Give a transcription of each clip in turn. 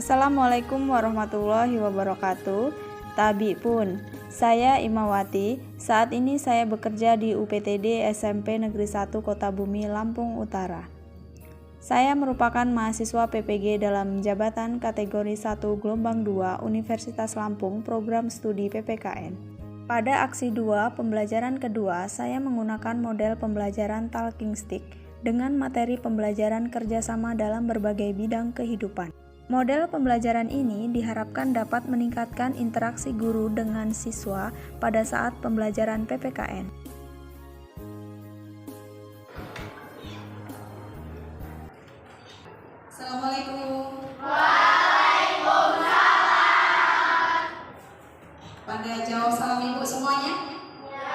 Assalamualaikum warahmatullahi wabarakatuh. Tabi pun, saya Imawati. Saat ini saya bekerja di UPTD SMP Negeri 1 Kota Bumi, Lampung Utara. Saya merupakan mahasiswa PPG dalam jabatan kategori 1 gelombang 2 Universitas Lampung program studi PPKN. Pada aksi 2 pembelajaran kedua, saya menggunakan model pembelajaran talking stick dengan materi pembelajaran kerjasama dalam berbagai bidang kehidupan. Model pembelajaran ini diharapkan dapat meningkatkan interaksi guru dengan siswa pada saat pembelajaran PPKN. Assalamualaikum. Waalaikumsalam. Pada jawab salam ibu semuanya? Ya.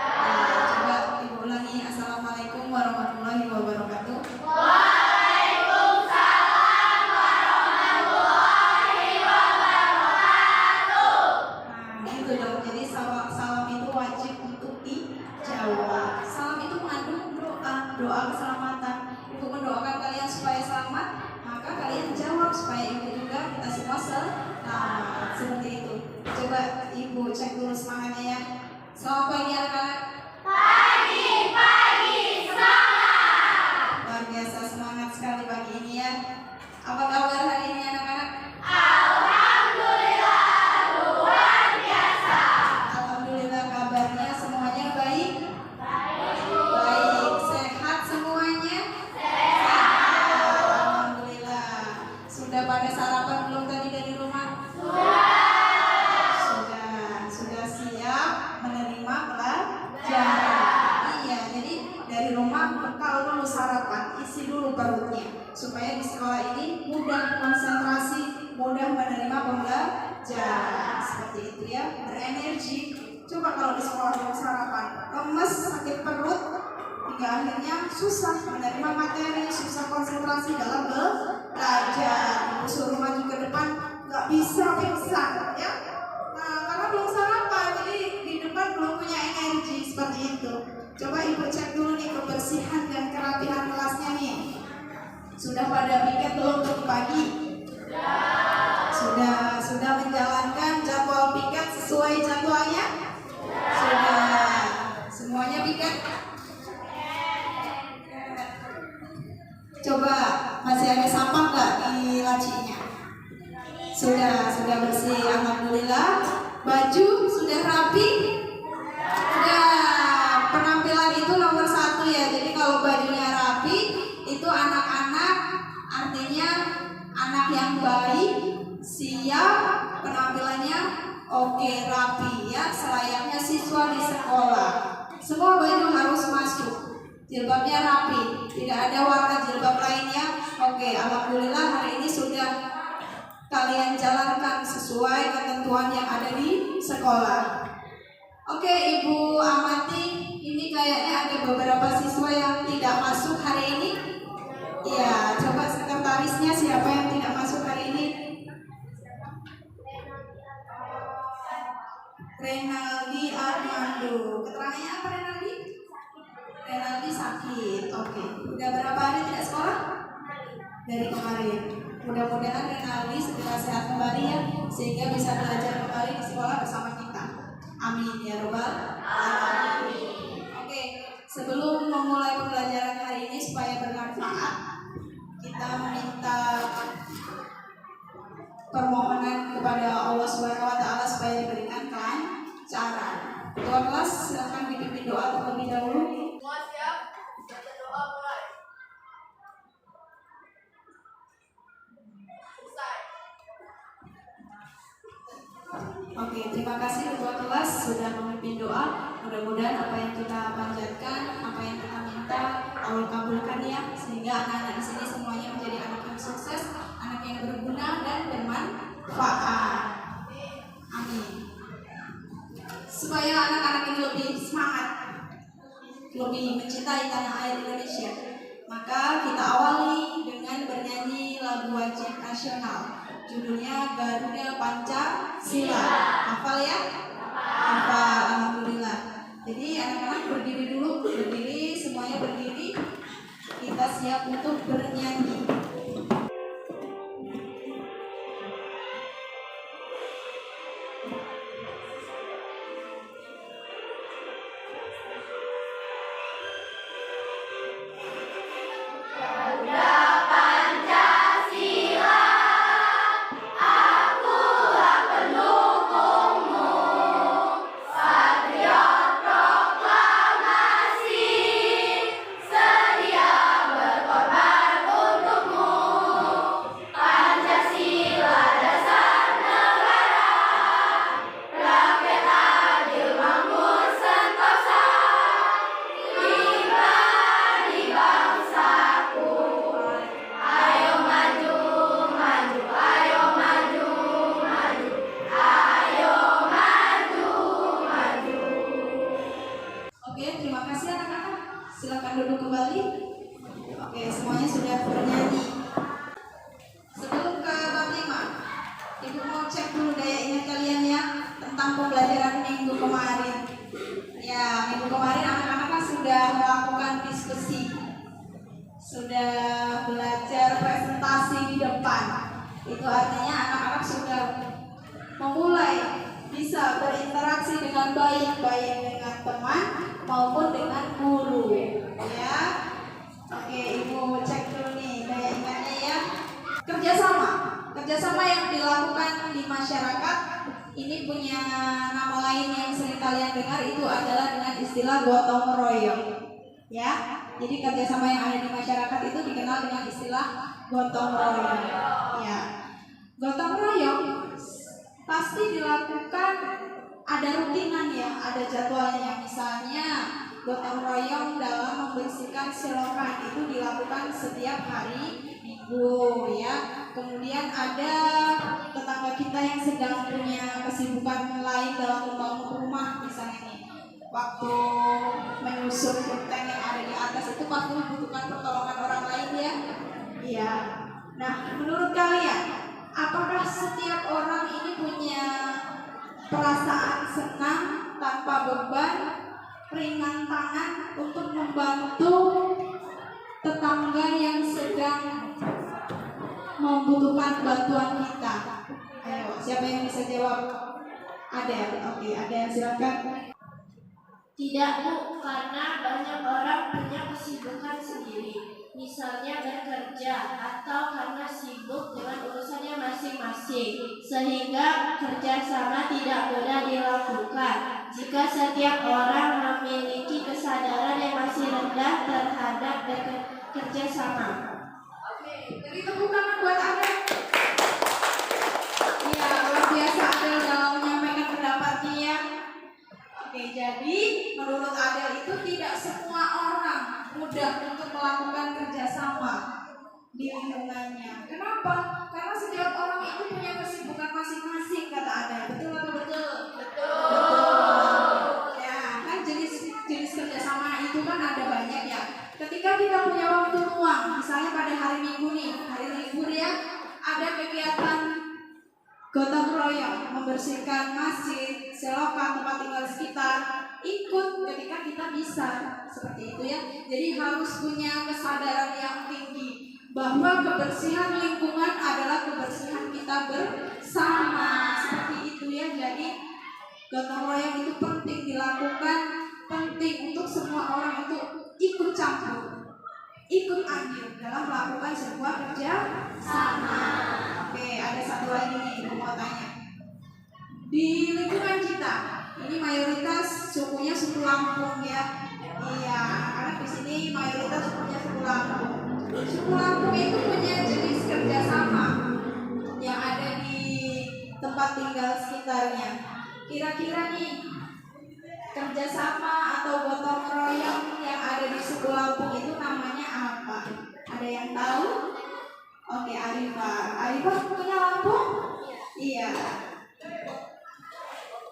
Coba ibu ulangi. Assalamualaikum warahmatullahi wabarakatuh. Waalaikumsalam warahmatullahi wabarakatuh. Nah, gitu dong. Jadi salam itu wajib untuk dijawab. Salam itu mengandung doa keselamatan. Ibu mendoakan kalian supaya selamat, maka kalian jawab supaya ibu juga kita semua selamat. Seperti itu. Coba ibu cek dulu semangatnya ya. Selamat pagi anak-anak. Pagi semangat. Luar biasa semangat sekali pagi ini ya. Apa kabar hari ini anak-anak? Alhamdulillah luar biasa. Alhamdulillah kabarnya semuanya baik. Baik, sehat semuanya? Sehat. Alhamdulillah. Sudah pada sarapan belum tadi dari rumah? Sudah siap menerima pelajaran. Iya, jadi dari rumah bekal dulu sarapan, isi dulu perutnya supaya di sekolah ini mudah konsentrasi, mudah menerima pembelajaran. Seperti itu ya, berenergi. Coba kalau di sekolah belum sarapan, lemes, sakit perut, hingga akhirnya susah menerima materi, susah konsentrasi dalam belajar. Ibu suruh maju ke depan, nggak bisa pingsan ya. Nah, karena belum sarapan, jadi di depan belum punya energi seperti itu. Coba ibu cek dulu nih kebersihan dan kerapihan kelasnya nih. Sudah pada piket belum untuk pagi? Sudah menjalankan jadwal piket sesuai jadwalnya? Sudah. Semuanya piket? Coba masih ada sampah nggak di lacinya? Sudah bersih, alhamdulillah. Baju sudah rapi? Sudah. Penampilan itu nomor 1 ya. Jadi kalau bajunya rapi, itu anak-anak, artinya anak yang baik, siap, penampilannya oke, rapi ya, selayaknya siswa di sekolah. Semua baju harus masuk. Jilbabnya rapi, tidak ada warna jilbab lainnya. Oke, alhamdulillah hari ini sudah kalian jalankan sesuai ketentuan yang ada di sekolah. Oke, Ibu amati, ini kayaknya ada beberapa siswa yang tidak masuk hari ini. Iya, coba sekretarisnya siapa yang tidak masuk hari ini? Renaldi Armando. Keterangannya apa Renaldi? Renaldi sakit. Oke. Udah berapa hari tidak sekolah? Dari kemarin. Mudah-mudahan Renaldi segera sehat kembali ya, sehingga bisa belajar kembali di sekolah bersama kita. Amin ya robbal alamin. Oke, sebelum memulai pembelajaran hari ini supaya bermanfaat, kita meminta permohonan kepada Allah Subhanahu wa taala supaya diberikan kelancaran. Ketua kelas silakan dipimpin doa terlebih dahulu. Semua siap? Baca doa mulai. Selesai. Oke, terima kasih ketua kelas sudah memimpin doa. Mudah-mudahan apa yang kita panjatkan, apa yang kita minta, Allah kabulkan ya, sehingga anak-anak di sini semuanya menjadi anak yang sukses, anak yang berguna dan bermanfaat. Amin. Supaya anak-anak ini lebih semangat, lebih mencintai tanah air Indonesia, maka kita awali dengan bernyanyi lagu wajib nasional. Judulnya Garuda Pancasila. Hafal ya? Hafal, alhamdulillah. Jadi anak-anak berdiri dulu, semuanya berdiri. Kita siap untuk bernyanyi. Silakan duduk kembali. Oke, semuanya sudah bernyanyi. Sebelum ke bab 5, Ibu mau cek dulu daya ingat kalian ya tentang pembelajaran minggu kemarin. Ya, minggu kemarin anak-anak kan sudah melakukan diskusi, sudah belajar presentasi di depan. Itu artinya anak-anak sudah memulai bisa berinteraksi dengan baik dengan teman maupun dengan guru. Ya, oke, Ibu cek dulu nih daya ingatnya ya. Kerjasama yang dilakukan di masyarakat ini punya nama lain yang sering kalian dengar, itu adalah dengan istilah gotong royong. Ya, jadi kerjasama yang ada di masyarakat itu dikenal dengan istilah gotong royong. Ya, gotong royong pasti dilakukan, ada rutinan ya, ada jadwalnya. Misalnya gotong royong dalam membersihkan selokan itu dilakukan setiap hari Minggu ya. Kemudian ada tetangga kita yang sedang punya kesibukan lain dalam membangun rumah, misalnya nih, waktu menyusun genteng yang ada di atas itu pasti membutuhkan pertolongan orang lain ya. Iya. Nah, menurut kalian, apakah setiap orang ini punya perasaan senang tanpa beban, ringan tangan untuk membantu tetangga yang sedang membutuhkan bantuan kita? Ayo, siapa yang bisa jawab? Ada? Oke, ada yang silakan. Tidak, Bu, karena banyak orang punya kesibukan sendiri, misalnya bekerja, atau karena sibuk dengan urusannya masing-masing, sehingga kerjasama tidak mudah dilakukan. Jika setiap orang memiliki kesadaran yang masih rendah terhadap kerjasama. Beri tepuk tangan buat Anda. Iya, luar biasa Adel dalam menyampaikan pendapatnya ya. Oke, jadi menurut Adel itu tidak semua orang mudah untuk melakukan kerjasama di lingkungannya. Kenapa? Karena setiap orang itu punya kesibukan masing-masing, kata Adel. Betul atau betul? Betul. Ya, kan jenis kerjasama itu kan ada banyak ya. Ketika kita punya waktu luang, misalnya pada hari Minggu nih, hari libur ya, ada kegiatan gotong royong, membersihkan masjid, selokan, tempat tinggal sekitar, ikut ketika kita bisa, seperti itu ya. Jadi harus punya kesadaran yang tinggi bahwa kebersihan lingkungan adalah kebersihan kita bersama, seperti itu ya. Jadi gotong royong itu penting dilakukan, penting untuk semua orang itu ikut campur, ikut andil dalam melakukan sebuah kerja sama. Oke, ada satu lagi nih, Ibu mau tanya. Di lingkungan kita, ini mayoritas sukunya suku Lampung ya. Iya, karena di sini mayoritas sukunya suku Lampung. Suku Lampung itu punya jenis kerjasama yang ada di tempat tinggal sekitarnya. Kira-kira nih, kerjasama atau gotong royong yang ada di suku Lampung itu namanya apa? Ada yang tahu? Oke, Arifah punya Lampung? Iya.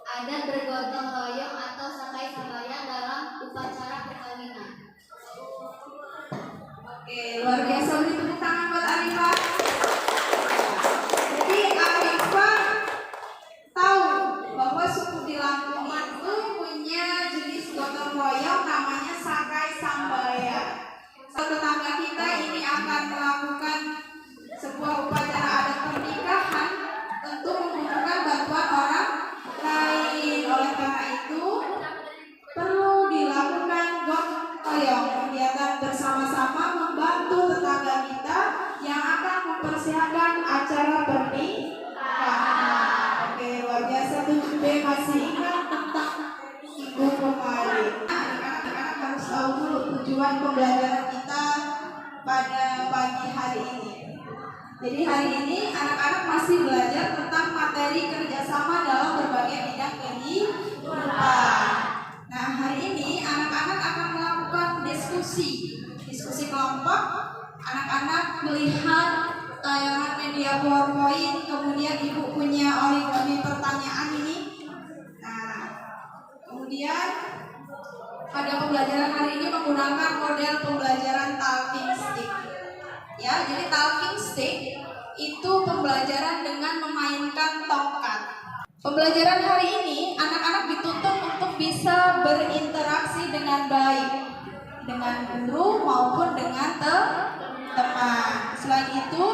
Ada bergotong royong atau sakai sambayan dalam upacara perkawinan. Oke, luar biasa, beri tepuk tangan buat Arifah. Jadi Arifah tahu bahwa suku di Lampung itu punya jenis gotong royong namanya sakai sambayan. Tetangga kita ini akan melakukan sebuah upacara adat pernikahan, tentu membutuhkan bantuan orang lain. Oleh karena itu perlu dilakukan gotong royong, kegiatan bersama-sama membantu tetangga kita yang akan mempersiapkan acara pernikahan. Oke, luar biasa. 7B masih ingat tentang minggu kemarin. Anak-anak harus tahu dulu tujuan pembelajaran kita pada pagi hari ini. Jadi hari ini anak-anak masih belajar tentang materi kerjasama dalam berbagai bidang kehidupan. Nah, hari ini anak-anak akan melakukan diskusi kelompok. Anak-anak melihat tayangan media PowerPoint, kemudian Ibu punya origami pertanyaan ini. Nah, kemudian Pada pembelajaran hari ini menggunakan model pembelajaran talking stick. Ya, jadi talking stick itu pembelajaran dengan memainkan tongkat. Pembelajaran hari ini anak-anak dituntut untuk bisa berinteraksi dengan baik dengan guru maupun dengan teman. Selain itu,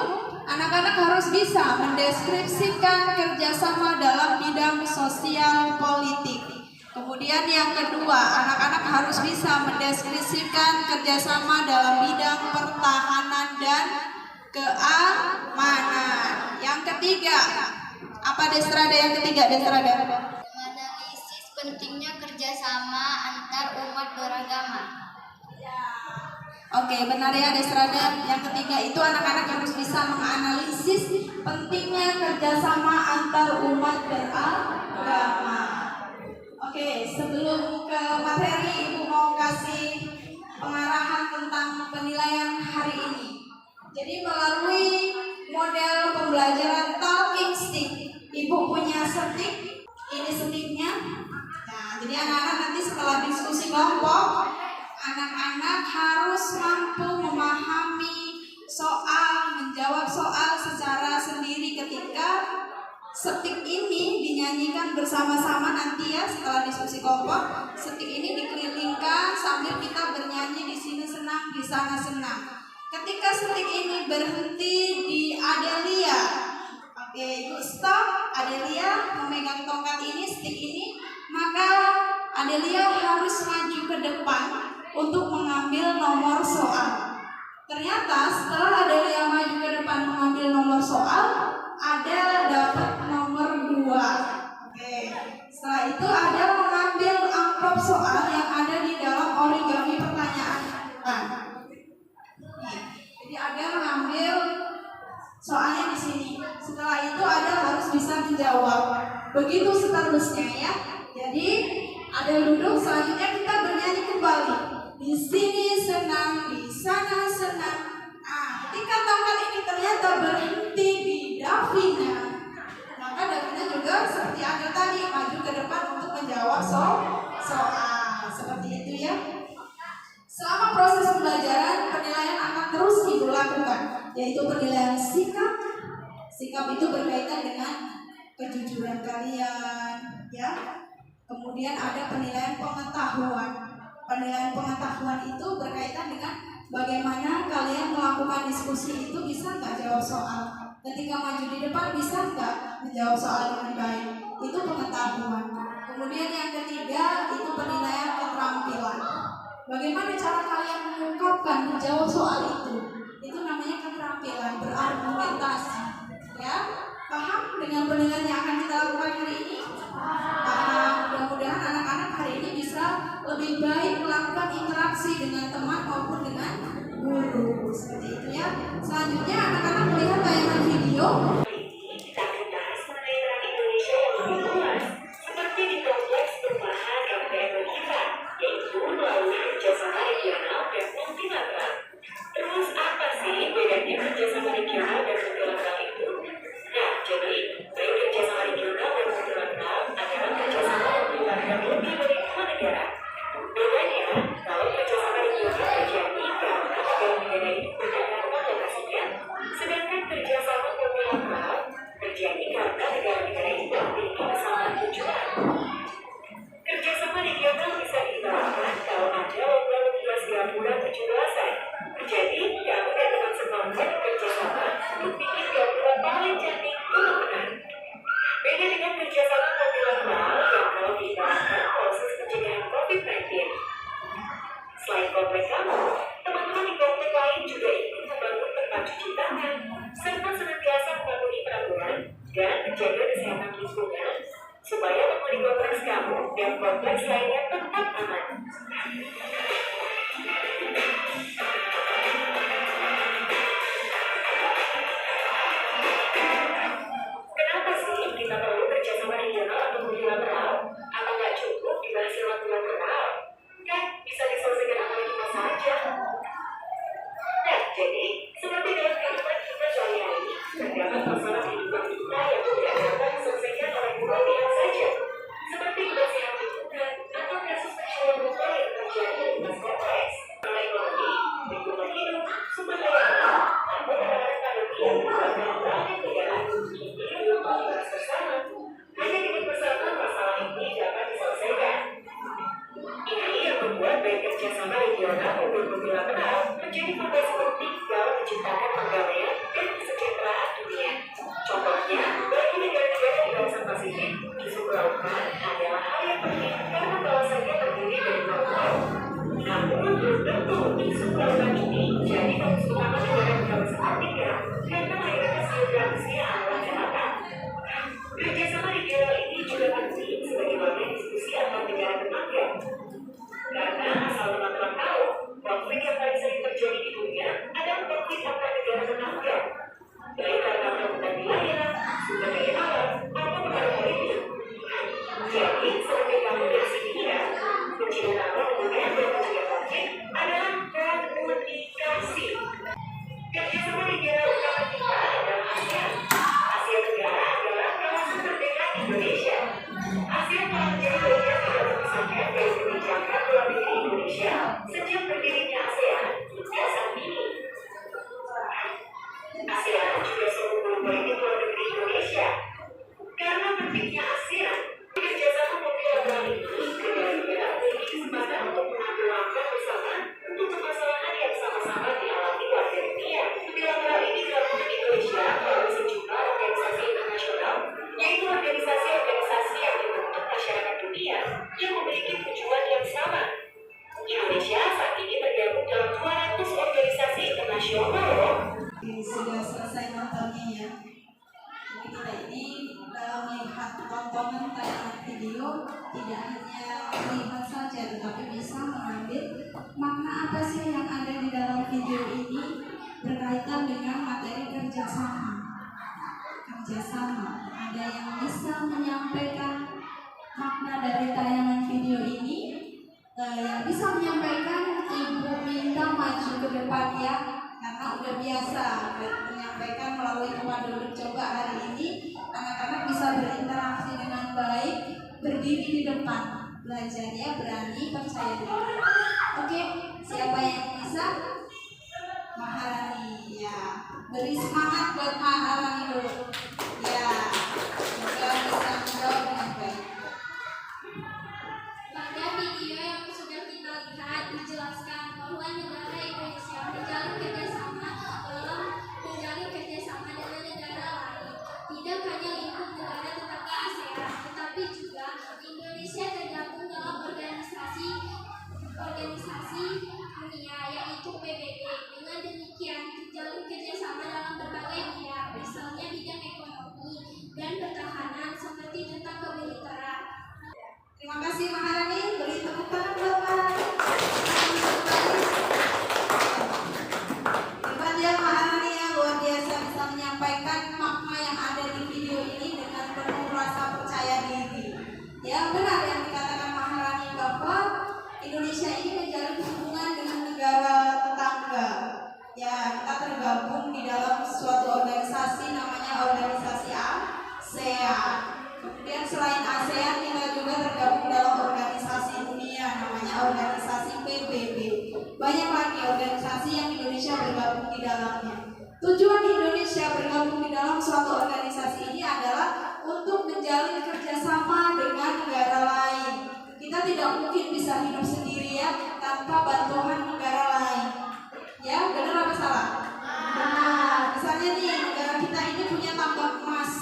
anak-anak harus bisa mendeskripsikan kerjasama dalam bidang sosial politik. Kemudian yang kedua, anak-anak harus bisa mendeskripsikan kerjasama dalam bidang pertahanan dan keamanan. Yang ketiga, apa Desrada yang ketiga, Desrada? Menganalisis pentingnya kerjasama antar umat beragama. Oke, benar ya Desrada. Yang ketiga itu anak-anak harus bisa menganalisis pentingnya kerjasama antar umat beragama. Oke, sebelum ke materi, Ibu mau kasih pengarahan tentang penilaian hari ini. Jadi melalui model pembelajaran talking stick, Ibu punya stick. Ini sticknya. Nah, jadi anak-anak nanti setelah diskusi kelompok, anak-anak harus mampu memahami soal, menjawab soal secara sendiri ketika stick ini dinyanyikan bersama-sama nanti ya setelah diskusi kelompok. Stick ini dikelilingkan sambil kita bernyanyi, di sini senang, di sana senang. Ketika stick ini berhenti di Adelia, oke, Ibu stop. Adelia memegang tongkat ini, stick ini, maka Adelia harus maju ke depan untuk mengambil nomor soal. Ternyata setelah Adelia maju ke depan mengambil nomor soal, Adel dapat nomor 2. Oke. Setelah itu Adel mengambil amplop soal yang ada di dalam origami pertanyaan. Jadi Adel mengambil soalnya di sini. Setelah itu Adel harus bisa menjawab. Begitu seterusnya ya. Jadi Adel duduk, selanjutnya kita bernyanyi kembali. Di sini senang, di sana senang. Nah, ketika tongkat ini ternyata berhenti di Davina, maka Davina juga seperti Adel tadi maju ke depan untuk menjawab soal. Seperti itu ya. Selama proses pembelajaran, penilaian akan terus Ibu lakukan, yaitu penilaian sikap. Sikap itu berkaitan dengan kejujuran kalian, ya. Kemudian ada penilaian pengetahuan. Penilaian pengetahuan itu berkaitan dengan bagaimana kalian melakukan diskusi itu, bisa nggak jawab soal. Ketika maju di depan bisa nggak menjawab soal dengan baik. Itu pengetahuan. Kemudian yang ketiga itu penilaian keterampilan. Bagaimana cara kalian mengungkapkan menjawab soal itu? Itu namanya keterampilan, berargumentasi. Ya, paham dengan penilaian yang akan kita lakukan hari ini? Paham. Mudah-mudahan anak-anak hari ini bisa lebih baik melakukan interaksi dengan teman maupun dengan guru. Seperti itu ya. Selanjutnya anak-anak melihat tayangan video. Kita akan bahas mengenai peran Indonesia yang lebih luas, seperti di kompleks perumahan MPM kita, yaitu melalui kerjasama regional dan multilateral. Terus apa sih bedanya kerjasama regional dan multilateral itu? Nah, jadi baik kerjasama regional dan multilateral adalah kerjasama yang melibatkan lebih dari 2 negara. Bedanya, kalau kerjasama regional terjadi karena kedua negara itu berdekatan lokasinya, sedangkan kerjasama multilateral terjadi karena negara-negara itu memiliki kesamaan tujuan. Kerjasama regional bisa diibaratkan kalau ada lomba tugas gabungan 17-an. Jadi, kamu dan teman sekelompok kerjasama untuk bikin gabungan paling cantik untuk menang. Beda dengan kerjasama multilateral yang kalau diibaratkan proses pencegahan COVID-19. Selain komplek kamu, teman-teman di komplek lain juga ikut membangun tempat cuci tangan, serta senantiasa mematuhi peraturan dan menjaga kesehatan lingkungan supaya penghuni kompleks kamu dan kompleks lainnya tetap aman. Kenapa sih kita perlu kerjasama regional atau multilateral? Apa nggak cukup dibahas lewat bilateral? Kan bisa diselesaikan antara kita saja. Nah, jadi seperti dalam kehidupan kita sehari-hari, terdapat masalah kehidupan kita yang tidak dapat diselesaikan oleh dua pihak saja, seperti kebersihan lingkungan atau kasus pencurian kerjasama regional maupun multilateral menjadi fondasi penting dalam menciptakan perdamaian dan kesejahteraan dunia. Contohnya, bagi negara-negara di kawasan Pasifik, isu kelautan adalah hal yang penting karena kawasannya terdiri dari pulau. Namun, belum tentu isu kelautan ini menjadi fokus utama negara di kawasan Arktika karena mayoritas geografisnya adalah daratan. Kerjasama regional ini juga penting sebagai bagian diskusi antar negara tetangga. Karena asal teman-teman tahu, konflik yang paling sering terjadi di dunia adalah konflik antar negara tetangga. Baik karena perebutan wilayah, sumber daya alam, atau perkara politik. Jadi, sebagai komunikasi dunia, kunci utama hubungan dan mencegah konflik adalah komunikasi. Kerjasama regional utama kita adalah ASEAN. Asia Tenggara adalah kawasan terdekat Indonesia. ASEAN telah menjadi bagian tidak terpisahkan dari kebijakan luar negeri Indonesia sejak berdirinya ASEAN hingga saat ini. ASEAN juga selalu politik luar negeri Indonesia. Karena pentingnya ASEAN, kerjasama multilateral ini negara-negara memiliki kesempatan untuk mengambil langkah bersama untuk permasalahan yang sama-sama dialami warga dunia. Multilateral ini dilakukan Indonesia melalui sejumlah organisasi internasional, yaitu organisasi-organisasi yang dibentuk masyarakat dunia yang memiliki tujuan yang sama. Indonesia saat ini tergabung dalam 200 organisasi internasional. Sudah selesai nontonnya ya. Jadi kita ini dalam melihat tontonan tayangan video tidak hanya melihat saja, tetapi bisa mengambil makna apa sih yang ada di dalam video ini berkaitan dengan materi kerjasama. Ada yang bisa menyampaikan makna dari tayangan video ini. Yang bisa menyampaikan, Ibu minta maju ke depan ya, karena udah biasa menyampaikan melalui komando bercoba hari ini. Anak-anak bisa berinteraksi dengan baik, berdiri di depan, belajarnya berani, percaya diri. Oke, siapa yang bisa? Maharani ya, beri semangat buat Maharani dulu ya, semoga bisa menjawab dengan baik. Pada video yang sudah kita lihat dijelaskan bahwa negara Indonesia menjalin kerjasama dengan negara lain. Tidak hanya lingkup negara tetangga ASEAN, tetapi juga Indonesia tergabung dalam organisasi dunia yaitu PBB. Dengan demikian terjalin kerjasama dalam berbagai bidang, misalnya bidang ekonomi dan pertahanan seperti tentang kemiliteran. Terima kasih Maharani, beri tepuk tangan Bapak. Hebat ya Maharani ya, luar biasa bisa menyampaikan makna yang ada di video ini dengan penuh rasa percaya diri. Ya benar yang dikatakan Maharani bahwa Indonesia ini menjalin hubungan dengan negara tetangga. Ya kita tergabung di dalam suatu organisasi namanya organisasi ASEAN. Kemudian selain ASEAN kita juga tergabung dalam organisasi dunia namanya organisasi PBB. Banyak lagi organisasi yang Indonesia bergabung di dalamnya. Tujuan Indonesia bergabung di dalam suatu organisasi ini adalah untuk menjalin kerjasama dengan negara lain. Kita tidak mungkin bisa hidup sendiri ya tanpa bantuan negara lain. Ya, benar apa salah? Nah, misalnya nih negara kita ini punya tambang emas.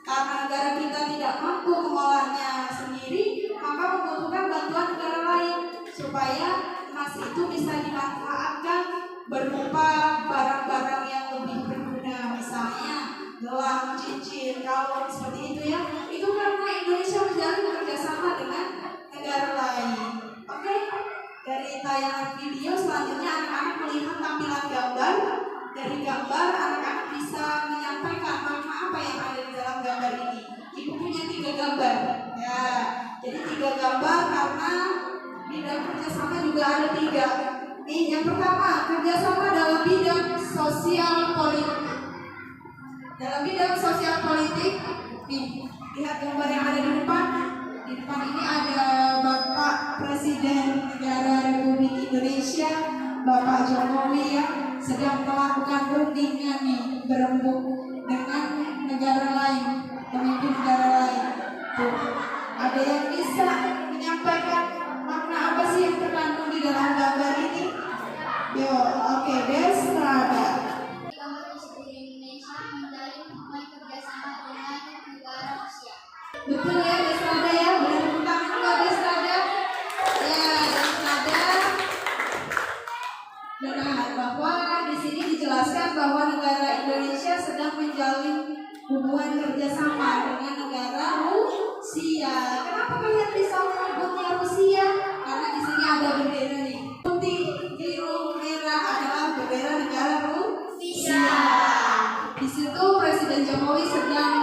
Karena negara kita tidak mampu mengolahnya sendiri, maka membutuhkan bantuan negara lain supaya emas itu bisa dimanfaatkan berupa barang-barang yang lebih berguna, misalnya gelang, cincin, kalung seperti itu ya. Itu karena Indonesia menjalin kerjasama dengan negara lain. Oke, dari tayangan video selanjutnya anak-anak melihat tampilan gambar. Dari gambar anak-anak bisa menyampaikan makna apa yang ada di dalam gambar ini. Ibu punya 3 gambar ya, jadi 3 gambar karena bidang kerjasama juga ada 3. Nih yang pertama, kerjasama dalam bidang sosial politik. Dalam bidang sosial politik, nih lihat gambar yang ada di depan. Di depan ini ada Bapak Presiden Negara Republik Indonesia, Bapak Jokowi ya, sedang melakukan rundingan nih, berembuk dengan negara lain, pemimpin negara lain. Tuh, ada yang bisa menyampaikan makna apa sih yang terkandung di dalam Benar, bahwa di sini dijelaskan bahwa negara Indonesia sedang menjalin hubungan kerjasama dengan negara Rusia. Kenapa kalian bisa menyebutnya Rusia? Karena di sini ada bendera nih, putih, biru, merah adalah bendera negara Rusia. Di situ Presiden Jokowi sedang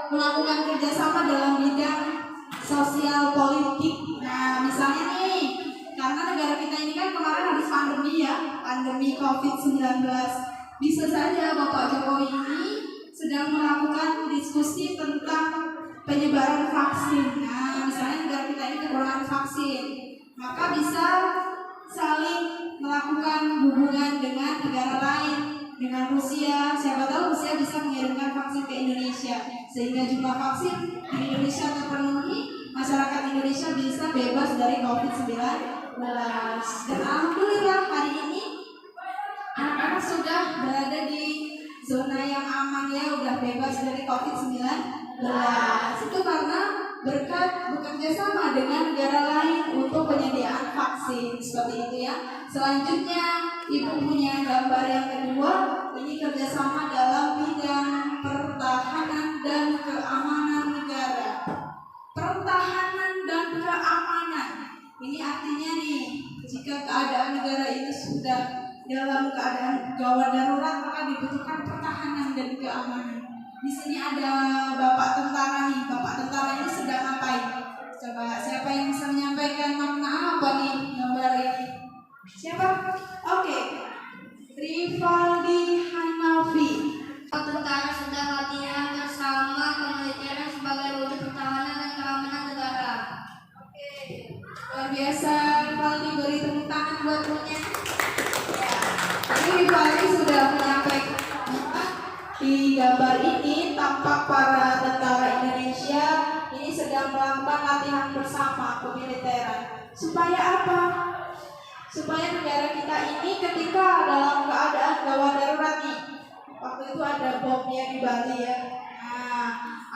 melakukan kerjasama dalam bidang sosial politik. Nah, misalnya nih, karena negara kita ini kan kemarin habis pandemi ya, pandemi COVID-19. Bisa saja Bapak Jokowi ini sedang melakukan diskusi tentang penyebaran vaksin. Nah, misalnya negara kita ini kekurangan vaksin, maka bisa saling melakukan hubungan dengan negara lain, dengan Rusia. Siapa tahu Rusia bisa mengirimkan vaksin ke Indonesia, sehingga jumlah vaksin di Indonesia terpenuhi, masyarakat Indonesia bisa bebas dari COVID-19. Dan alhamdulillah hari ini anak-anak sudah berada di zona yang aman ya, udah bebas dari COVID-19. Itu karena berkat bekerja sama dengan negara lain untuk penyediaan vaksin, seperti itu ya. Selanjutnya Ibu punya gambar yang kedua, ini kerjasama dalam bidang pertahanan dan keamanan negara. Pertahanan dan keamanan, ini artinya nih, jika keadaan negara itu sudah dalam keadaan gawat darurat, maka dibutuhkan pertahanan dan keamanan. Di sini ada Bapak tentara nih. Bapak tentara ini sedang ngapain? Coba siapa yang bisa menyampaikan makna apa nih gambar ini? Siapa? Oke. Rivaldi Hanafi. Tentara sedang latihan bersama kemiliteran sebagai wujud pertahanan dan keamanan negara. Oke. Luar biasa, Rivaldi, beri tepuk tangan buat punya. Ini Rivaldi sudah menyampaikan di gambar ini tampak para tentara Indonesia ini sedang melakukan latihan bersama kemiliteran. Supaya apa? Supaya negara kita ini ketika dalam keadaan gawat darurat nih, waktu itu ada bomnya di Bali ya. Nah,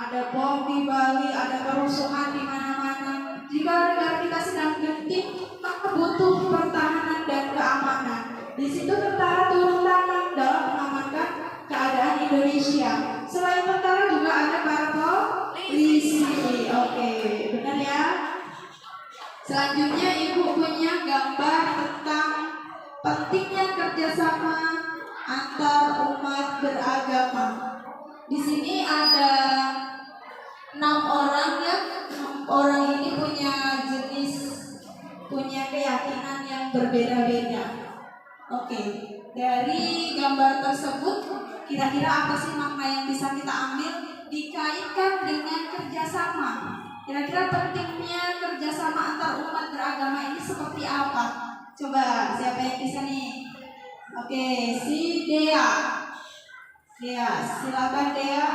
ada bom di Bali, ada kerusuhan di mana-mana. Jika negara kita sedang genting, maka butuh pertahanan dan keamanan. Di situ tentara turun tangan dalam mengamankan keadaan Indonesia. Selain tentara juga ada para polisi. Oke, benar ya. Selanjutnya Ibu punya gambar tentang pentingnya kerjasama antar umat beragama. Di sini ada 6 orang ya. 6 orang ini punya keyakinan yang berbeda-beda. Oke, dari gambar tersebut kira-kira apa sih makna yang bisa kita ambil dikaitkan dengan kerjasama? Kira-kira pentingnya kerjasama antar umat beragama ini seperti apa? Coba siapa yang bisa nih? Oke, si Dea. Dea, silakan Dea.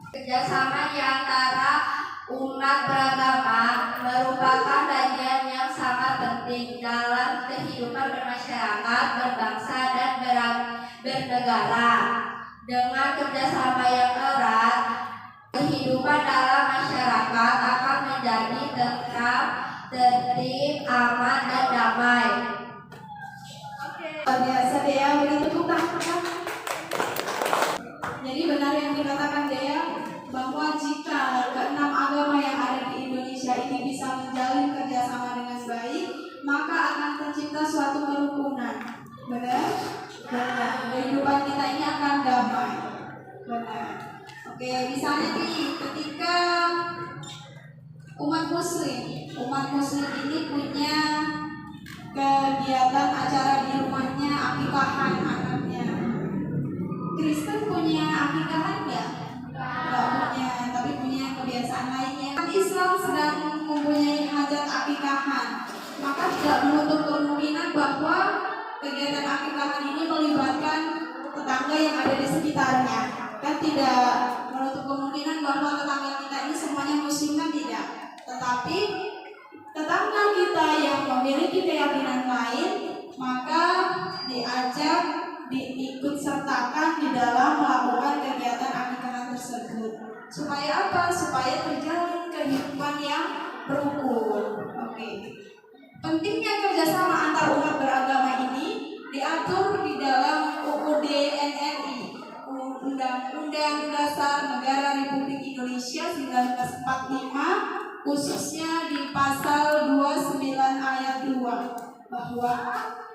Kerjasama di antara umat beragama merupakan bagian yang sangat penting dalam kehidupan bermasyarakat, berbangsa, dan bernegara. Dengan kerjasama yang erat, kehidupan dalam masyarakat akan menjadi tentram, tertib, aman, dan damai. Luar biasa Dea, beri tepuk tangan. Jadi benar yang dikatakan Dea, bahwa jika keenam agama yang ada di Indonesia ini bisa menjalin kerjasama dengan baik, maka akan tercipta suatu kerukunan. Benar? Benar. Kehidupan kita ini akan damai. Benar. Oke, misalnya nih, ketika umat muslim ini punya kegiatan acara di rumahnya, akikahan anaknya. Kristen punya akikahan nggak? Nggak punya, tapi punya kebiasaan lainnya. Islam sedang mempunyai hajat akikahan, maka tidak menutup kemungkinan bahwa kegiatan akikahan ini melibatkan tetangga yang ada di sekitarnya. Kan tidak menutup kemungkinan bahwa tetangga kita ini semuanya muslim, kan tidak. Tetapi tetangga kita yang memiliki keyakinan lain, maka diajak diikut sertakan di dalam melakukan kegiatan akikahan tersebut. Supaya apa? Supaya terjalin kehidupan yang rukun. Oke. Pentingnya kerjasama antar umat beragama ini diatur di dalam UUD NRI, Undang-Undang Dasar Negara Republik Indonesia 1945, khususnya di pasal 29 ayat 2, bahwa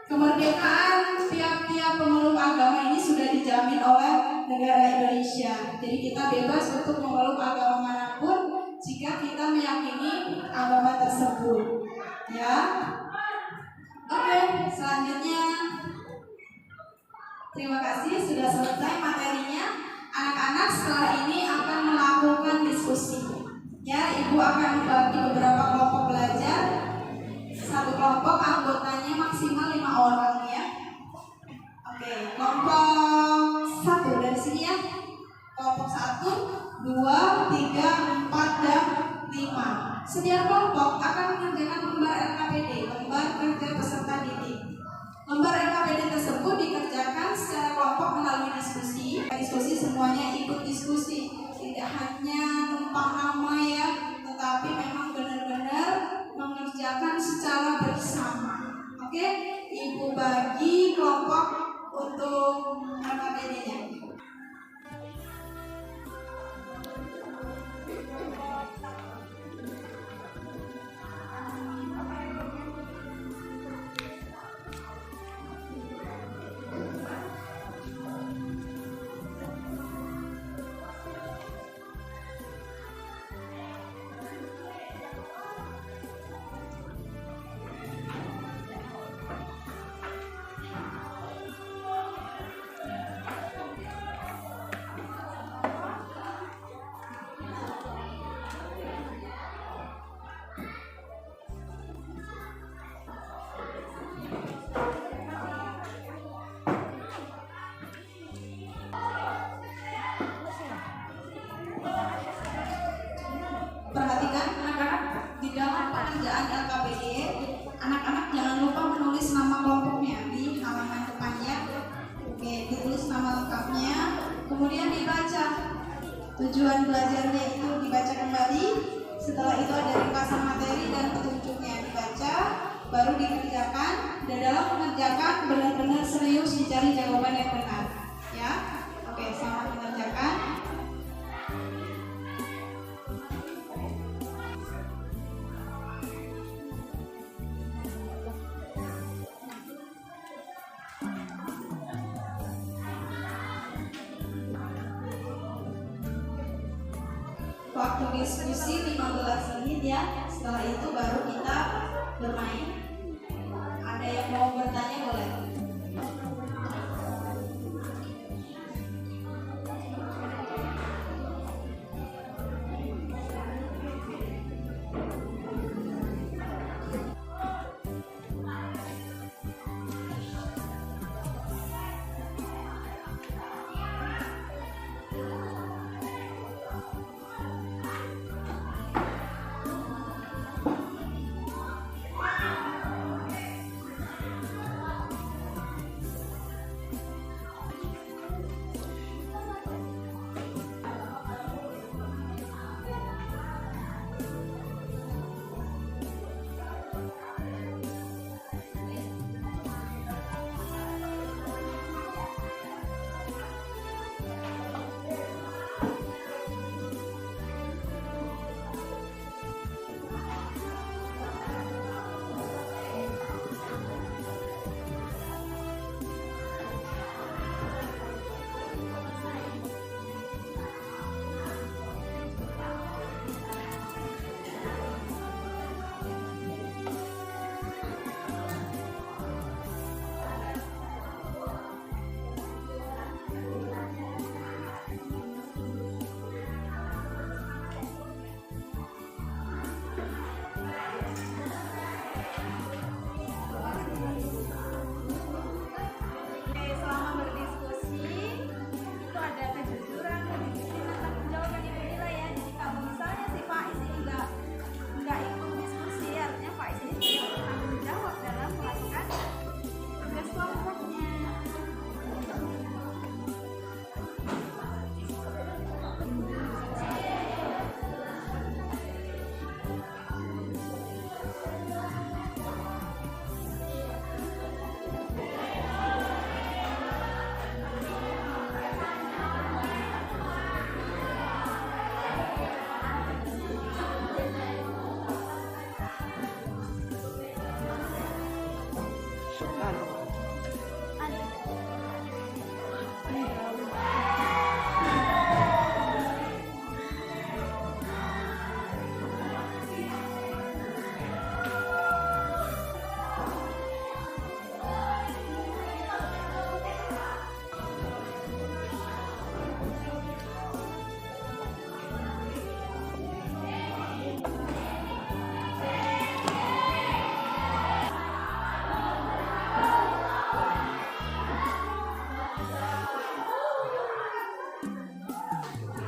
kemerdekaan tiap-tiap pemeluk agama ini sudah dijamin oleh negara Indonesia. Jadi kita bebas untuk memeluk agama manapun jika kita meyakini agama tersebut. Ya. Oke, selanjutnya. Terima kasih sudah selesai materinya. Anak-anak setelah ini akan melakukan diskusi. Ya, Ibu akan membagi beberapa kelompok belajar. Satu kelompok anggotanya maksimal 5 orang ya. Oke, kelompok 1 dari sini ya. Kelompok 1, 2, 3, 4, dan 5. Setiap kelompok akan mengerjakan lembar LKPD, lembar kerja peserta didik. Lembar LKPD tersebut dikerjakan secara kelompok melalui diskusi. Diskusi semuanya ikut diskusi, tidak hanya numpang nama ya, tetapi memang benar-benar mengerjakan secara bersama. Oke, Ibu bagi kelompok untuk LKPD-nya. Perhatikan anak-anak, di dalam pengerjaan LKPD, anak-anak jangan lupa menulis nama kelompoknya di halaman depannya. Oke, ditulis nama lengkapnya, kemudian dibaca. Tujuan belajarnya itu dibaca kembali. Setelah itu ada ringkasan materi dan petunjuknya dibaca, baru dikerjakan. Dan dalam mengerjakan benar-benar serius dicari jawaban yang benar. Ya, oke, selamat mengerjakan. Waktu diskusi 15 menit ya. Setelah itu baru kita bermain. Ada yang mau bertanya boleh.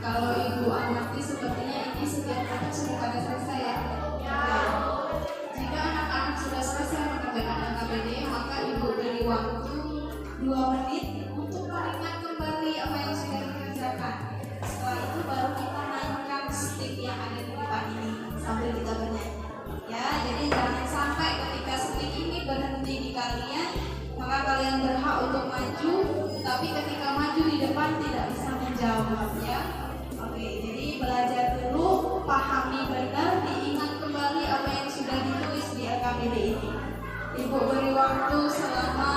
Kalau ibu amati sepertinya ini sediakan sudah pada selesai ya. Jika anak-anak sudah selesai mengerjakan LKPD, maka ibu beri waktu 2 menit untuk mengingat kembali apa yang sudah dikerjakan. Setelah itu baru kita mainkan stick yang ada di depan ini sambil kita bernyanyi. Ya, jadi jangan sampai ketika stick ini berhenti di kalian, maka kalian berhak untuk maju, tapi ketika maju di depan tidak bisa menjawab ya. Oke, jadi belajar dulu, pahami benar, diingat kembali apa yang sudah ditulis di LKPD ini. Ibu beri waktu selama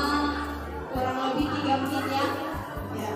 kurang lebih 3 menit ya. Ya.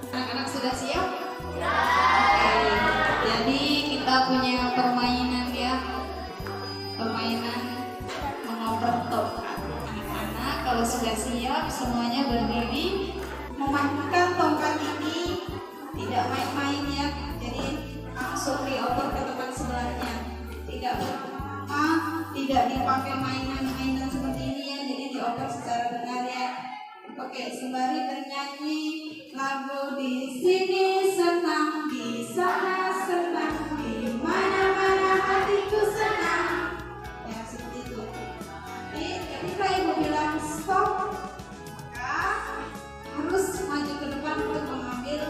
Anak-anak sudah siap? Oke. Jadi kita punya permainan ya. Permainan mengoper tongkat. Anak-anak kalau sudah siap semuanya berdiri, memainkan tongkat ini tidak main-main ya. Jadi langsung dioper ke teman sebelahnya. Tidak berlama, tidak dipakai mainan-mainan seperti ini ya. Jadi dioper secara benar ya. Oke, sembari bernyanyi lagu di sini senang, di sana senang, di mana-mana hatiku senang. Ya, seperti itu. Jadi ketika ibu bilang stop, maka harus maju ke depan untuk mengambil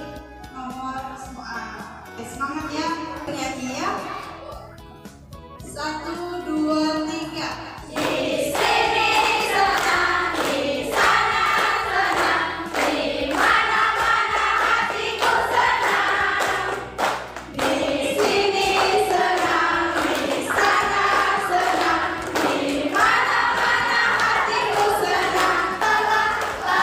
nomor soal. Oke, semangat ya, bernyanyi ya. 1, 2, 3. Di sini senang, di sana senang, di mana-mana hatiku senang. Di sini senang, di sana senang, di mana-mana hatiku senang. La la la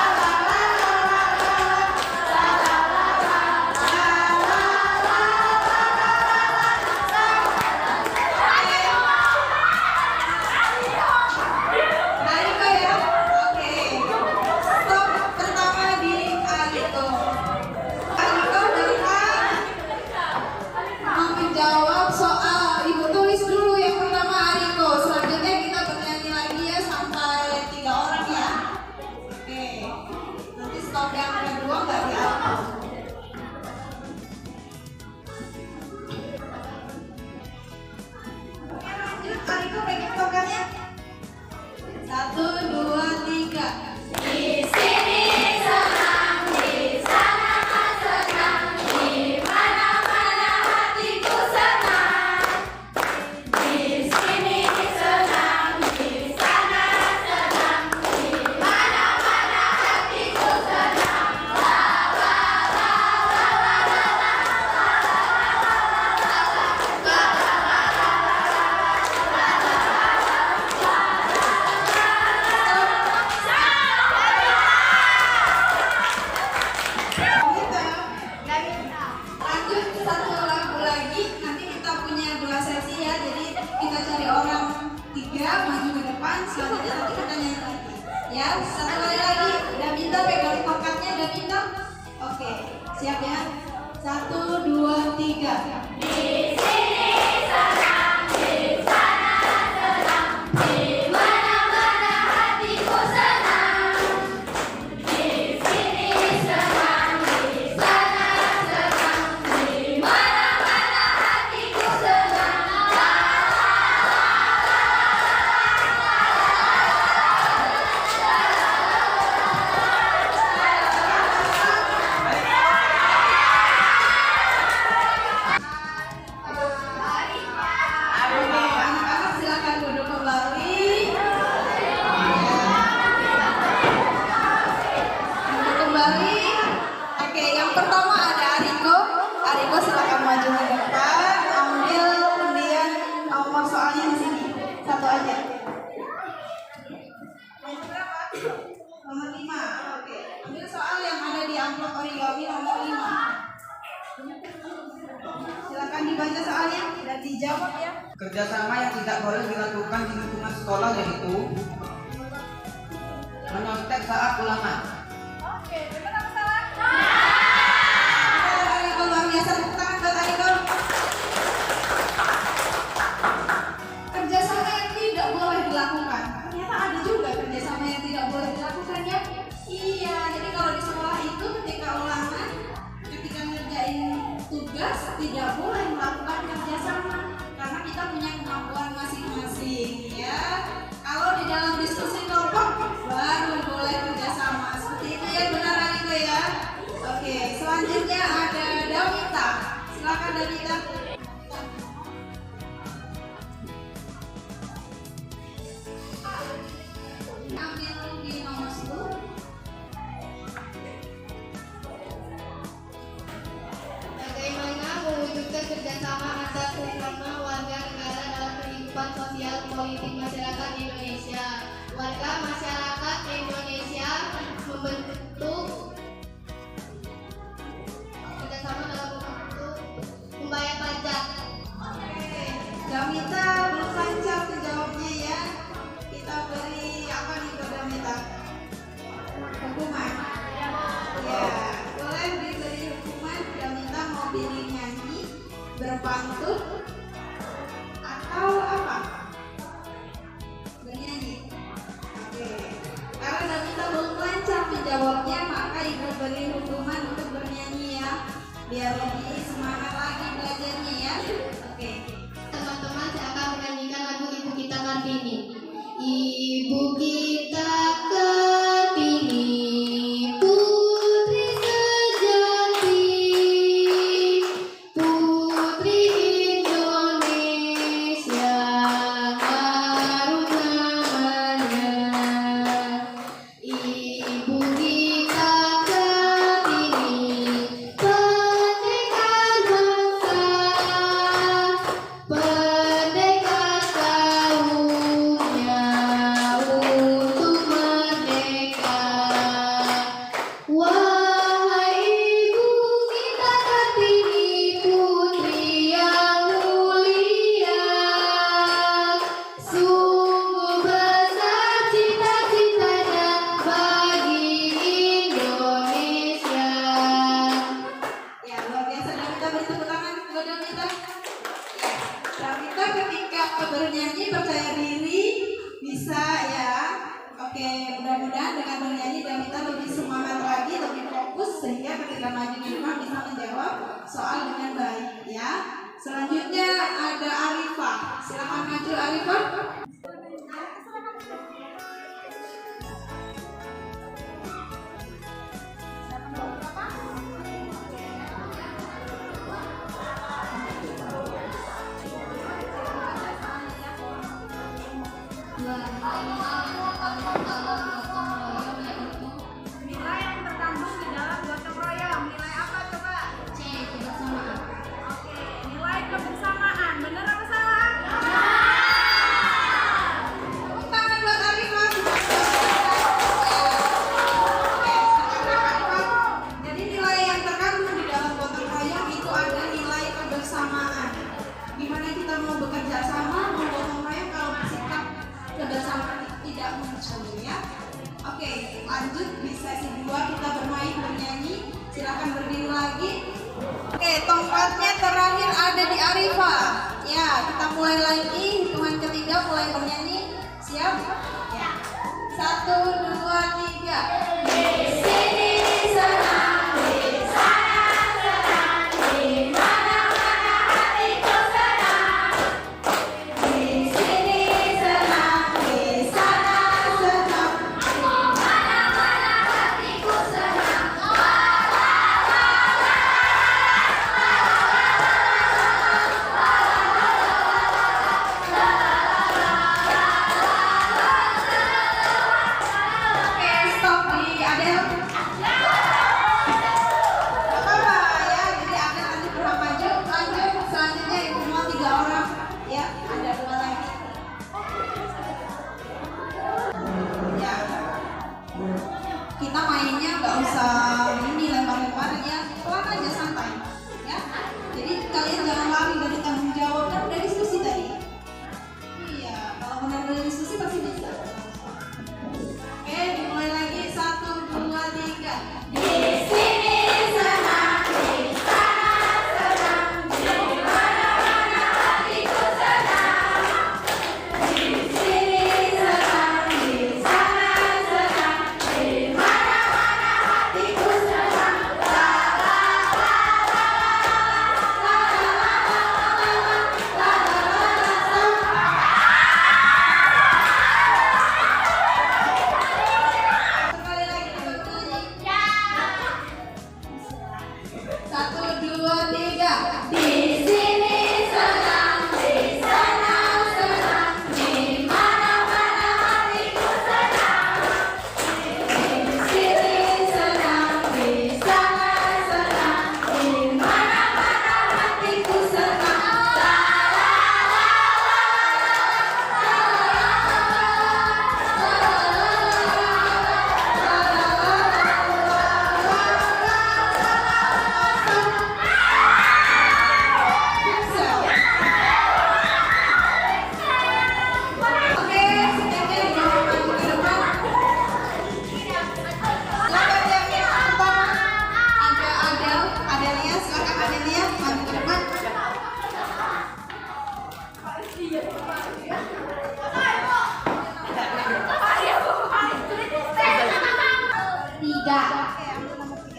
la la la la Aliko ya, oke. Stop pertama di Aliko. Aliko berhak menjawab soal. Ibu tulis dulu yang pertama Aliko. Selanjutnya kita bernyanyi lagi ya sampai 3 orang ya. Oke. Nanti stop yang kedua nggak di Aliko. Oke, lanjut Aliko pegang tongkatnya. 1, 2, 3. Di sini senang, di sana senang, di mana-mana hatiku senang. Di sini senang, di sana senang, di mana-mana hatiku senang. La la la la la la Lanjut satu lagu lagi, nanti kita punya 2 sesi ya. Jadi kita cari orang 3 maju ke depan, selanjutnya nanti kita nyanyi lagi. Ya, satu kali lagi. Daminta pegang tongkatnya, Daminta. Oke, siap ya. 1, 2, 3. Di sini senang, di sana senang, di mana-mana hatiku senang. Di sini senang, di sana senang, di mana-mana hatiku senang. La la dijawab ya. Kerjasama yang tidak boleh dilakukan di lingkungan sekolah yaitu menyontek saat ulangan. Oke, benar atau salah? Ariko luar biasa, tepuk tangan buat Ariko. Kerjasama yang tidak boleh dilakukan. Ternyata ada juga kerjasama yang tidak boleh dilakukan ya. Iya, jadi kalau di sekolah itu ketika ulangan, ketika ngerjain tugas tidak boleh melakukan kerjasama karena kita punya kemampuan masing-masing ya. Kalau di dalam diskusi kelompok baru boleh kerjasama seperti itu ya, benar Ariko ya. Oke, selanjutnya ada Dawita. Silakan Dawita. Ambil di nomor 10. Bagaimana mewujudkan kerjasama antar sesama warga negara dalam kehidupan sosial politik masyarakat Indonesia? Warga masyarakat Indonesia membentuk kerjasama dalam bentuk membayar pajak. Damita belum lancar tuh jawabnya ya. Kita beri apa nih ke Damita? Hukuman. Ya, boleh diberi hukuman. Damita mau pilih nyanyi, berpantun, atau apa? Bernyanyi. Oke. Karena Damita belum lancar menjawabnya, maka ibu beri hukuman untuk bernyanyi ya, biar lebih semangat lagi belajarnya ya. Oke. Teman-teman, saya akan menyanyikan lagu Ibu Kita Kartini. Ibu kita Kartini, putri sejati, putri Indonesia, harum namanya. Ibu kita Kartini, pendekar bangsa, pendekar kaumnya untuk merdeka. Wahai Ibu kita Kartini, putri yang mulia, sungguh besar cita-citanya bagi Indonesia. Ya, luar biasa. Damita, beri tepuk tangan buat Damita. Ya, Damita ketika bernyanyi percaya diri, bisa ya. Oke, mudah-mudahan dengan bernyanyi Damita lebih semangat lagi, lebih fokus sehingga ketika maju di rumah bisa menjawab soal dengan baik ya. Selanjutnya ada Arifah. Silakan maju Arifah. Nilai yang terkandung di dalam gotong royong, nilai apa coba? C. Kebersamaan. Oke, nilai kebersamaan, benar apa salah? Tepuk tangan buat Arifah. Jadi nilai yang terkandung di dalam gotong royong itu ada nilai kebersamaan. Gimana kita mau bekerja sama, mau gotong royong kalau sikap kebersamaan itu tidak muncul ya. Oke, lanjut di sesi 2 kita bermain bernyanyi. Silakan berdiri lagi. Oke, tongkatnya terakhir ada di Arifah. Ya, kita mulai lagi. Hitungan ketiga mulai bernyanyi. Siap? Ya. 1, 2, 3. Di sini senang, di sana senang, di mana-mana hatiku senang. Di sini senang, di sana senang, di mana-mana hatiku senang. Oke, stop di Tiga. Oke, ambil nomor 3.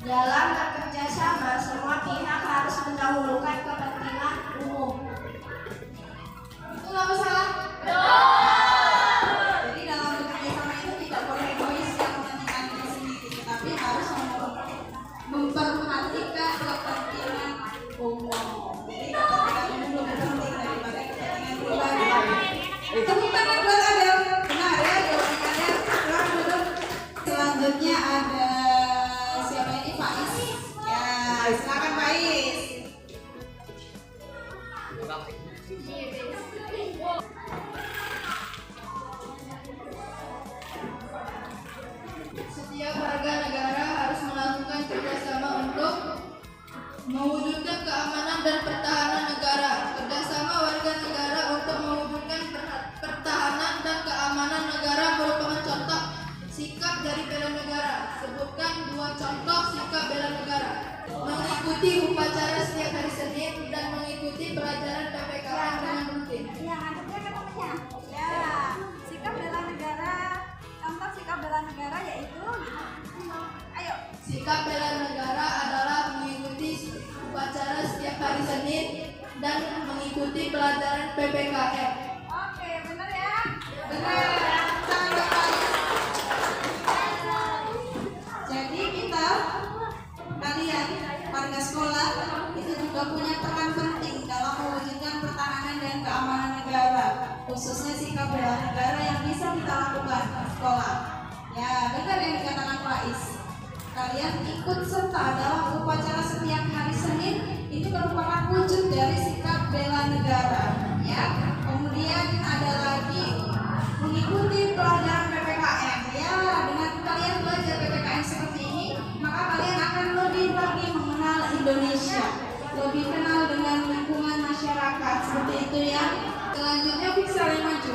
Dalam bekerja sama, semua pihak harus mendahulukan kepentingan umum. Itu nggak masalah. Jadi dalam bekerja sama itu tidak boleh egois yang kepentingan diri sendiri, tetapi harus memperhatikan kepentingan umum. Jadi kepentingan umum lebih penting daripada kepentingan pribadi. Tepuk tangan buat Adel. Benar ya jawabannya Adel. Silakan duduk. Selanjutnya ada siapa ini? Faiz. Ya, silakan Faiz. Setiap warga negara harus melakukan kerjasama untuk mewujudkan keamanan dan pertahanan negara. Kerjasama warga negara untuk mewujudkan pertahanan dan keamanan negara merupakan contoh sikap dari bela negara. Sebutkan 2 contoh sikap bela negara. Mengikuti upacara setiap hari Senin dan mengikuti pelajaran PPKN dengan rutin. Yang adanya katanya. Ya, sikap bela negara. Contoh sikap bela negara yaitu ayo. Sikap bela negara adalah mengikuti upacara setiap hari Senin dan mengikuti pelajaran PPKN. Oke, benar ya? Benar. Tangan buat Faiz. Jadi kita kalian warga sekolah itu juga punya peran penting dalam mewujudkan pertahanan dan keamanan negara, khususnya sikap bela negara yang bisa kita lakukan di sekolah. Ya, benar yang dikatakan Faiz. Kalian ikut serta dalam upacara setiap hari Senin itu merupakan wujud dari sikap bela negara. Ya, kemudian ada lagi mengikuti pelajaran PPKN. Ya, dengan kalian belajar PPKN seperti ini, maka kalian akan lebih lagi mengenal Indonesia, lebih kenal dengan lingkungan masyarakat seperti itu ya. Selanjutnya Pixel yang maju.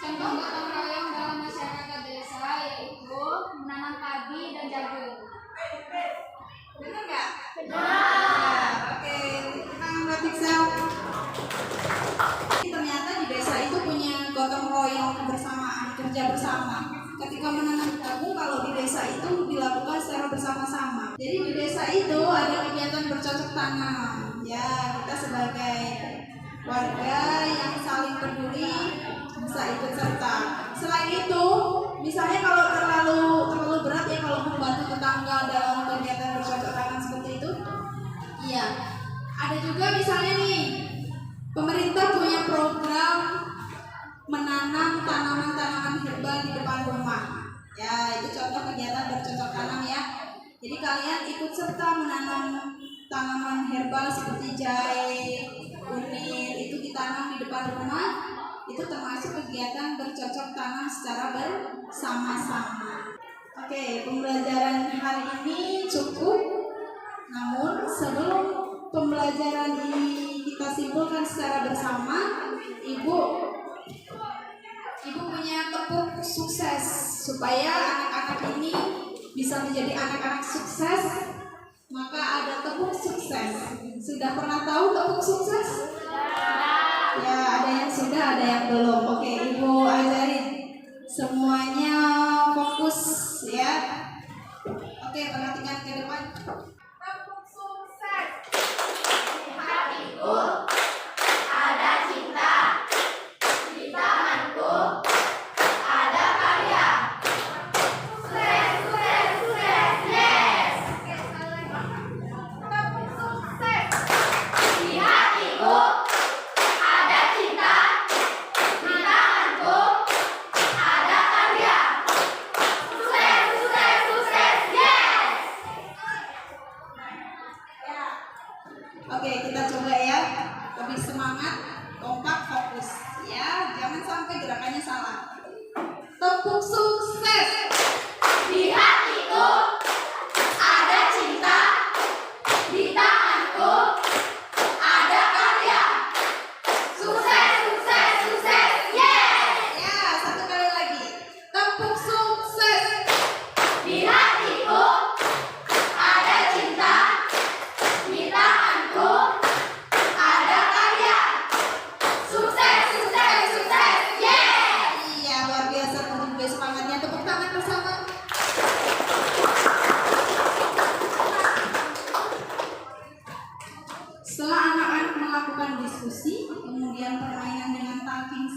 Contoh gotong royong dalam masyarakat desa yaitu menanam padi dan jagung. Benar nggak? Benar. Oke, tangan buat Pixel. Ternyata di desa itu punya gotong royong bersamaan, kerja bersama. Ketika menanam jagung, kalau di desa itu dilakukan secara bersama-sama. Jadi di desa itu ada kegiatan bercocok tanam. Ya, kita sebagai warga yang saling peduli bisa ikut serta. Selain itu, misalnya kalau terlalu berat ya kalau membantu tetangga dalam kegiatan bercocok tanam seperti itu. Iya. Ada juga misalnya nih, pemerintah punya program menanam tanaman-tanaman herbal di depan rumah. Ya, itu contoh kegiatan bercocok tanam ya. Jadi kalian ikut serta menanam tanaman herbal seperti jahe, kunir, itu ditanam di depan rumah. Itu termasuk kegiatan bercocok tanam secara bersama-sama. Oke, pembelajaran hari ini cukup. Namun sebelum pembelajaran ini kita simpulkan secara bersama, Ibu punya tepuk sukses supaya anak-anak ini bisa menjadi anak-anak sukses. Maka ada tepuk sukses. Sudah pernah tahu tepuk sukses? Ya, ada yang sudah, ada yang belum. Oke, Ibu ajarin. Semuanya fokus ya. Oke, perhatikan ke depan. Tepuk sukses. Hatiku ada cinta, di tanganku ada karya. Sukses, sukses, sukses, yes. Tepuk sukses. Di hatiku ada cinta, di tanganku ada karya. Sukses, sukses, sukses, yes. Oke, kita coba ya. Lebih semangat, kompak, fokus. Ya, jangan sampai gerakannya salah. Tepuk sukses. Di hatiku ada cinta, di tanganku ada karya. Sukses,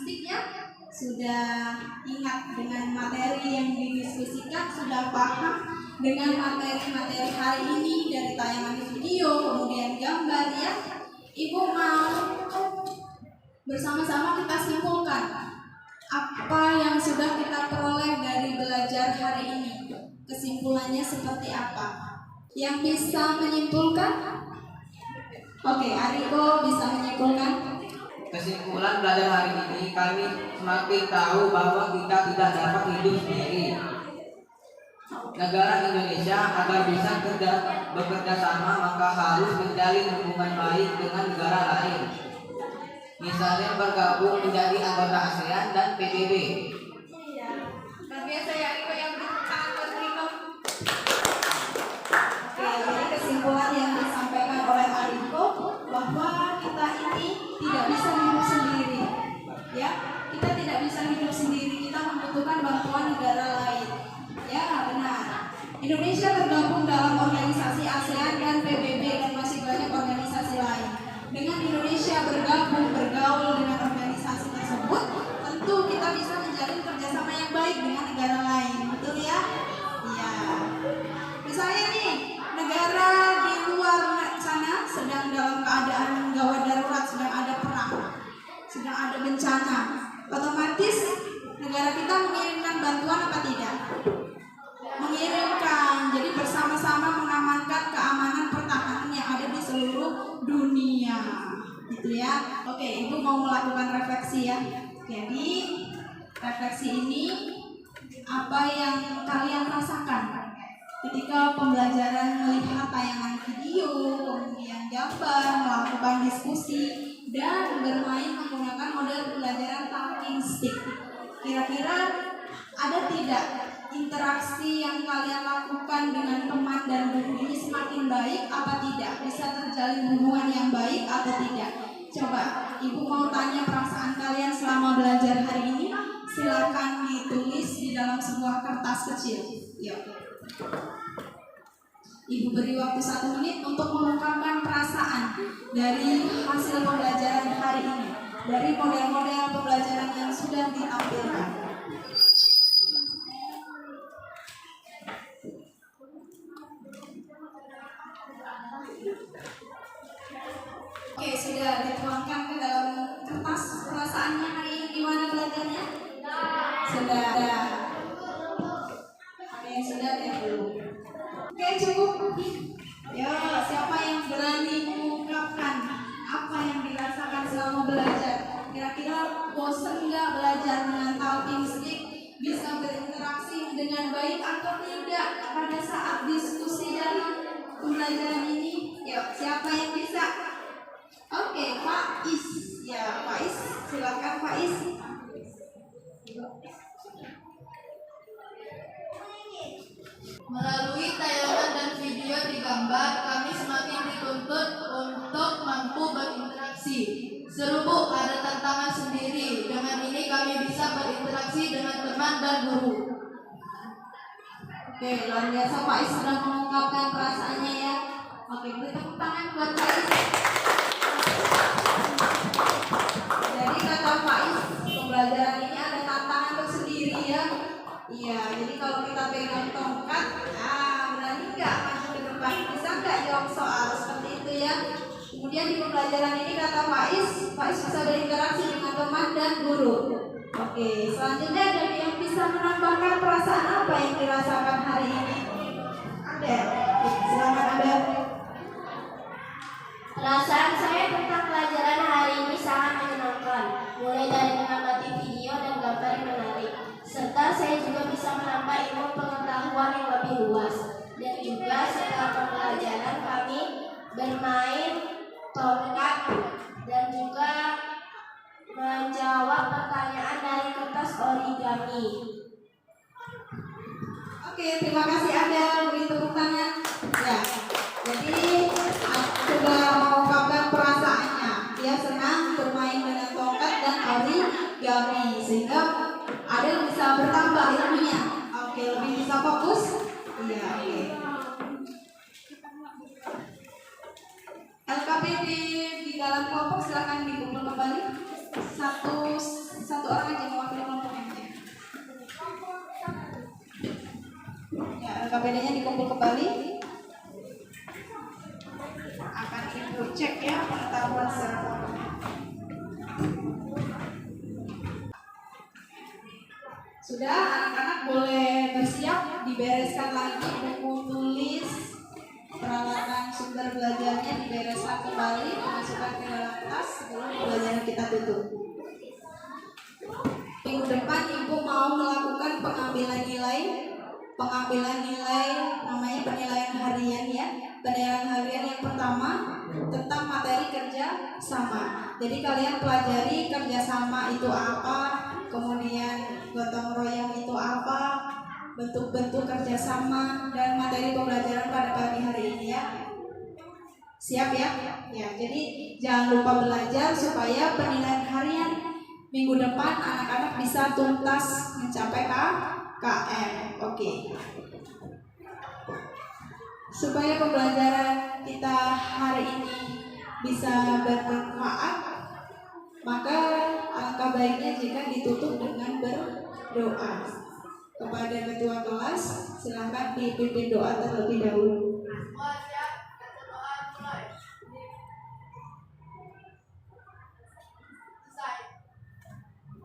statistiknya? Sudah ingat dengan materi yang didiskusikan, sudah paham dengan materi-materi hari ini dari tayangan video, kemudian gambar ya. Ibu mau bersama-sama kita simpulkan apa yang sudah kita peroleh dari belajar hari ini. Kesimpulannya seperti apa? Yang bisa menyimpulkan? Oke, Ariko bisa menyimpulkan. Kesimpulan belajar hari ini, kami semakin tahu bahwa kita tidak dapat hidup sendiri. Negara Indonesia agar bisa bekerja sama maka harus menjalin hubungan baik dengan negara lain. Misalnya bergabung menjadi anggota ASEAN dan PBB. Luar biasa ya Ariko, yang beri tangan buat Ariko. Oke, jadi kesimpulan yang disampaikan oleh Ariko bahwa kita ini tidak bisa hidup sendiri. Ya, kita tidak bisa hidup sendiri. Kita membutuhkan bantuan negara lain. Ya, benar. Indonesia tergabung dalam organisasi ASEAN dan PBB dan masih banyak organisasi lain. Dengan Indonesia bergaul dengan organisasi tersebut, tentu kita bisa menjalin kerjasama yang baik dengan negara lain. Betul ya? Iya. Misalnya nih, negara di luar sana sedang dalam keadaan gawat darurat, sedang ada perang, sedang ada bencana. Otomatis negara kita mengirimkan bantuan apa tidak? Mengirimkan. Jadi bersama-sama mengamankan keamanan pertahanan yang ada di seluruh dunia, gitu ya. Oke, Ibu mau melakukan refleksi ya. Jadi refleksi ini apa yang kalian rasakan ketika pembelajaran melihat tayangan video, kemudian gambar, melakukan diskusi dan bermain menggunakan model pembelajaran talking stick. Kira-kira ada tidak interaksi yang kalian lakukan dengan teman dan guru ini semakin baik apa tidak? Bisa terjalin hubungan yang baik atau tidak? Coba Ibu mau tanya perasaan kalian selama belajar hari ini. Silakan ditulis di dalam sebuah kertas kecil. Yuk. Ibu beri waktu 1 menit untuk mengungkapkan perasaan dari hasil pembelajaran hari ini, dari model-model pembelajaran yang sudah ditampilkan. Oke, sudah dituangkan ke dalam kertas perasaannya hari ini. Gimana belajarnya? Sudah ada. Ada yang sudah, ada yang belum. Oke, cukup. Ya, siapa yang berani mengungkapkan apa yang dirasakan selama belajar? Kira-kira bosan nggak belajar dengan talking stick? Bisa berinteraksi dengan baik atau tidak pada saat diskusi dalam pembelajaran ini? Yuk, siapa yang bisa? Oke, Faiz. Ya, Faiz. Silakan Faiz. Melalui tayangan dan video di gambar, kami semakin dituntut untuk mampu berinteraksi. Seru Bu, ada tantangan sendiri. Dengan ini kami bisa berinteraksi dengan teman dan guru. Oke, luar biasa Faiz sudah mengungkapkan perasaannya ya. Oke, beri tepuk tangan buat Faiz. Jadi kata Faiz, pembelajaran ini ada tantangan tersendiri ya. Iya, jadi kalau kita pegang tongkat, berani nggak maju ke depan? Bisa nggak jawab soal seperti itu ya? Kemudian di pembelajaran ini kata Faiz bisa berinteraksi dengan teman dan guru. Oke, selanjutnya ada yang bisa menambahkan perasaan apa yang dirasakan hari ini? Ada, silakan ada. Perasaan saya tentang pelajaran hari ini sangat menyenangkan, mulai dari mengamati video dan gambar yang menarik, serta saya juga bisa menambah ilmu pengetahuan yang lebih luas. Dan juga setelah pembelajaran kami bermain tongkat dan juga menjawab pertanyaan dari kertas origami. Oke, terima kasih Anda, beri tepuk tangan. Ya, jadi sudah mengungkapkan perasaannya. Dia senang bermain dengan tongkat dan origami sehingga Adel bisa bertambah ilmunya. Oke, lebih bisa fokus. Iya, oke. LKP di dalam kelompok silakan dikumpul kembali. Satu KPD-nya dikumpul kembali. Akan Ibu cek ya pengetahuan secara formal. Sudah, anak-anak boleh bersiap, dibereskan lagi buku tulis, peralatan sumber belajarnya dibereskan kembali, dimasukkan ke dalam tas sebelum pembelajaran kita tutup. Minggu depan Ibu mau melakukan pengambilan nilai namanya penilaian harian ya. Penilaian harian yang pertama tentang materi kerja sama. Jadi kalian pelajari kerjasama itu apa, kemudian gotong royong itu apa, bentuk-bentuk kerjasama, dan materi pembelajaran pada pagi hari ini ya. Siap ya? Ya, jadi jangan lupa belajar supaya penilaian harian minggu depan anak-anak bisa tuntas mencapai KKM. Oke. Supaya pembelajaran kita hari ini bisa bermanfaat, maka alangkah baiknya jika ditutup dengan berdoa. Kepada ketua kelas, silakan dipimpin doa terlebih dahulu.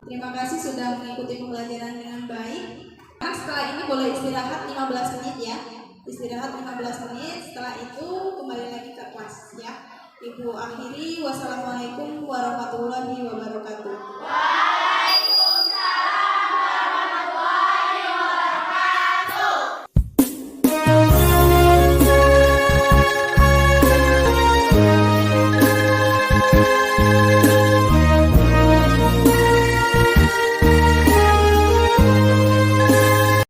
Terima kasih sudah mengikuti pembelajaran dengan baik. Nah, setelah ini boleh istirahat 15 menit ya. Istirahat 15 menit, setelah itu kembali lagi ke kelas ya. Ibu akhiri, wassalamualaikum warahmatullahi wabarakatuh.